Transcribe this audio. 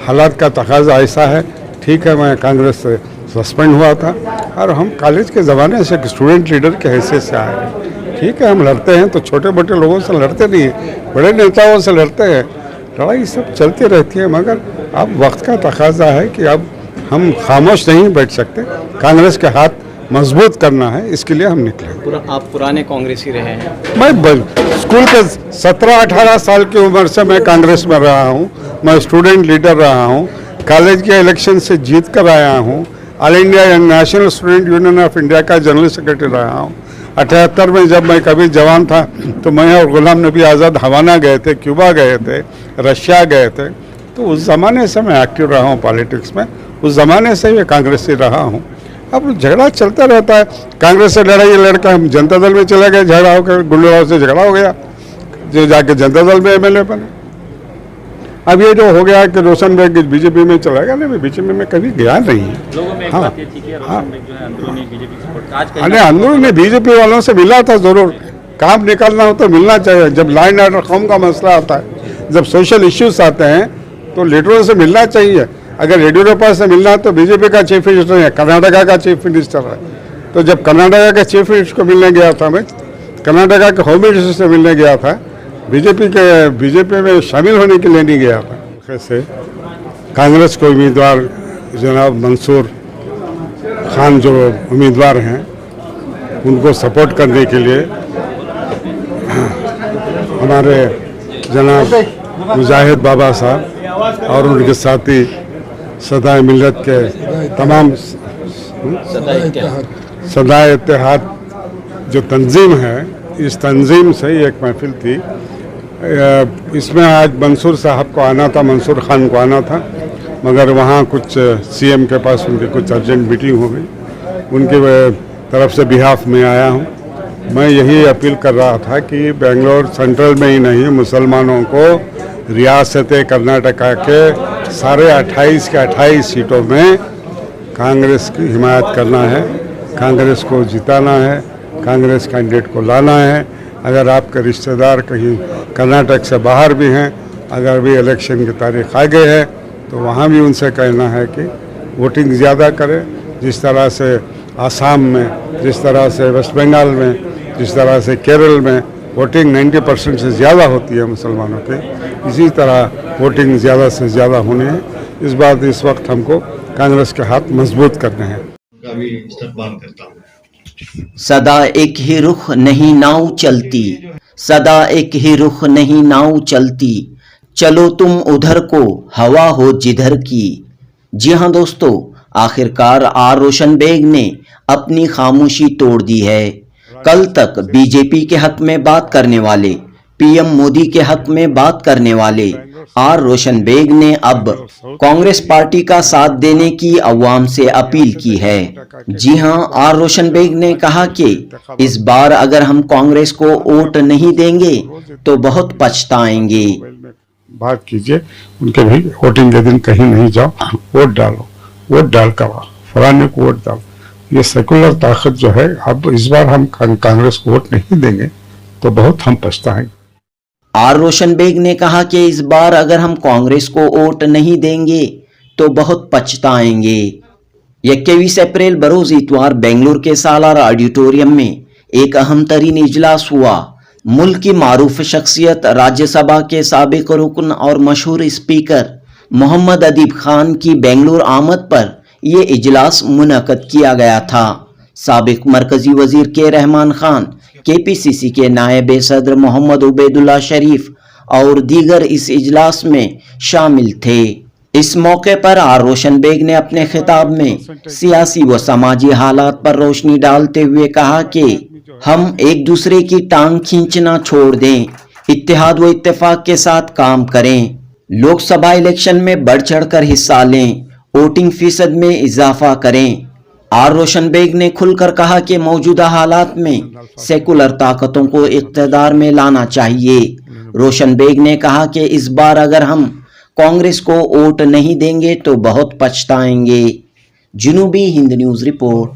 हालात का तकाजा ऐसा है। ठीक है, मैं कांग्रेस से सस्पेंड हुआ था और हम कॉलेज के ज़माने से स्टूडेंट लीडर के हैसियत से आए हैं। ठीक है, हम लड़ते हैं तो छोटे मोटे लोगों से लड़ते नहीं हैं, बड़े नेताओं से लड़ते हैं। लड़ाई सब चलती रहती है, मगर अब वक्त का तकाजा है कि अब हम खामोश नहीं बैठ सकते। कांग्रेस के हाथ मजबूत करना है, इसके लिए हम निकले। आप पुराने कांग्रेसी रहे हैं। मैं स्कूल के 17-18 साल की उम्र से मैं कांग्रेस में रहा हूँ। मैं स्टूडेंट लीडर रहा हूँ, कॉलेज के इलेक्शन से जीत कर आया हूँ, all India national student union of India का जनरल सेक्रेटरी रहा हूँ। 78 में जब मैं कभी जवान था तो मैं और गुलाम नबी आज़ाद हवाना गए थे, क्यूबा गए थे, रशिया गए थे। तो उस ज़माने से मैं एक्टिव रहा हूँ पॉलिटिक्स में, उस ज़माने से मैं कांग्रेसी रहा हूँ। अब झगड़ा चलता रहता है, कांग्रेस से लड़ाई लड़का हम जनता दल में चले गए, झगड़ा होकर गुंडों से झगड़ा हो गया, जो जाके जनता दल में एमएलए बने। अब ये जो हो गया कि रोशन बेग बीजेपी में चला गया, नहीं, मैं बीजेपी में कभी गया नहीं। हाँ, अरे अंदरूनी बीजेपी वालों से मिला था जरूर। काम निकालना हो तो मिलना चाहिए। जब लॉ एंड ऑर्डर कौम का मसला आता है, जब सोशल इश्यूज आते हैं तो लीडरों से मिलना चाहिए। अगर येडियुरप्पा से मिलना है तो बीजेपी का चीफ मिनिस्टर है, कर्नाटका का चीफ मिनिस्टर है। तो जब कर्नाटका के चीफ मिनिस्टर को मिलने गया था, मैं कर्नाटका के होम मिनिस्टर से मिलने गया था, बीजेपी में शामिल होने के लिए नहीं गया था। कैसे कांग्रेस के उम्मीदवार जनाब मंसूर खान जो उम्मीदवार हैं, उनको सपोर्ट करने के लिए हमारे जनाब मुजाहिद बाबा साहब और उनके साथी सदाए मिल्लत के तमाम सदाए इत्तेहाद जो तंजीम है, इस तंजीम से एक महफिल थी। इसमें आज मंसूर साहब को आना था, मंसूर खान को आना था, मगर वहाँ कुछ सीएम के पास उनकी कुछ अर्जेंट मीटिंग हो गई। उनके तरफ से बिहाफ में आया हूँ। मैं यही अपील कर रहा था कि बेंगलोर सेंट्रल में ही नहीं, मुसलमानों को रियासत कर्नाटका के सारे 28 के 28 सीटों में कांग्रेस की हिमायत करना है, कांग्रेस को जिताना है, कांग्रेस कैंडिडेट को लाना है। अगर आपके रिश्तेदार कहीं कर्नाटक से बाहर भी हैं, अगर भी इलेक्शन की तारीख आ गई है तो वहाँ भी उनसे कहना है कि वोटिंग ज़्यादा करें। जिस तरह से आसाम में, जिस तरह से वेस्ट बंगाल में, जिस तरह से केरल में वोटिंग 90% से ज़्यादा होती है मुसलमानों की, इसी तरह वोटिंग ज़्यादा से ज़्यादा होनी है। इस वक्त हमको कांग्रेस के हाथ मजबूत करने हैं। सदा एक ही रुख नहीं नाव चलती, सदा एक ही रुख नहीं नाव चलती, चलो तुम उधर को हवा हो जिधर की। जी हाँ दोस्तों, आखिरकार आर रोशन बेग ने अपनी खामोशी तोड़ दी है। कल तक बीजेपी के हक में बात करने वाले, पीएम मोदी के हक में बात करने वाले आर रोशन बेग ने अब कांग्रेस पार्टी का साथ देने की अवाम से अपील की है। जी हां, आर रोशन बेग ने कहा कि इस बार अगर हम कांग्रेस को वोट नहीं देंगे तो बहुत पछताएंगे। बात कीजिए उनके भी, वोटिंग के दिन कहीं नहीं जाओ, वोट डालो, वोट डाल कर फलाने को वोट डालो। ये सेकुलर ताकत जो है, अब इस बार हम कांग्रेस को वोट नहीं देंगे तो बहुत हम पछताएंगे। आर रोशन बेग ने कहा कि इस बार अगर हम कांग्रेस को वोट नहीं देंगे तो बहुत पछताएंगे। 21 अप्रैल बरोज इतवार बेंगलुरु के सालार ऑडिटोरियम में एक अहम तरीन इजलास हुआ। मुल्क की मारूफ शख्सियत राज्यसभा के साबिक रुकन और मशहूर स्पीकर मोहम्मद अदीब खान की बेंगलुरु आमद पर यह इजलास मुनक़द किया गया था। साबिक मरकजी वजीर के रहमान खान, केपीसीसी के नायब सदर मोहम्मद उबैदुल्ला शरीफ और दीगर इस इजलास में शामिल थे। इस मौके पर आर रोशन बेग ने अपने खिताब में सियासी व समाजी हालात पर रोशनी डालते हुए कहा कि हम एक दूसरे की टांग खींचना छोड़ दें, इत्तेहाद व इत्तेफाक के साथ काम करें, लोकसभा इलेक्शन में बढ़ चढ़कर हिस्सा लें, वोटिंग फीसद में इजाफा करें। आर रोशन बेग ने खुलकर कहा कि मौजूदा हालात में सेकुलर ताकतों को इक़्तिदार में लाना चाहिए। रोशन बेग ने कहा कि इस बार अगर हम कांग्रेस को वोट नहीं देंगे तो बहुत पछताएंगे। जनूबी हिंद न्यूज़ रिपोर्ट।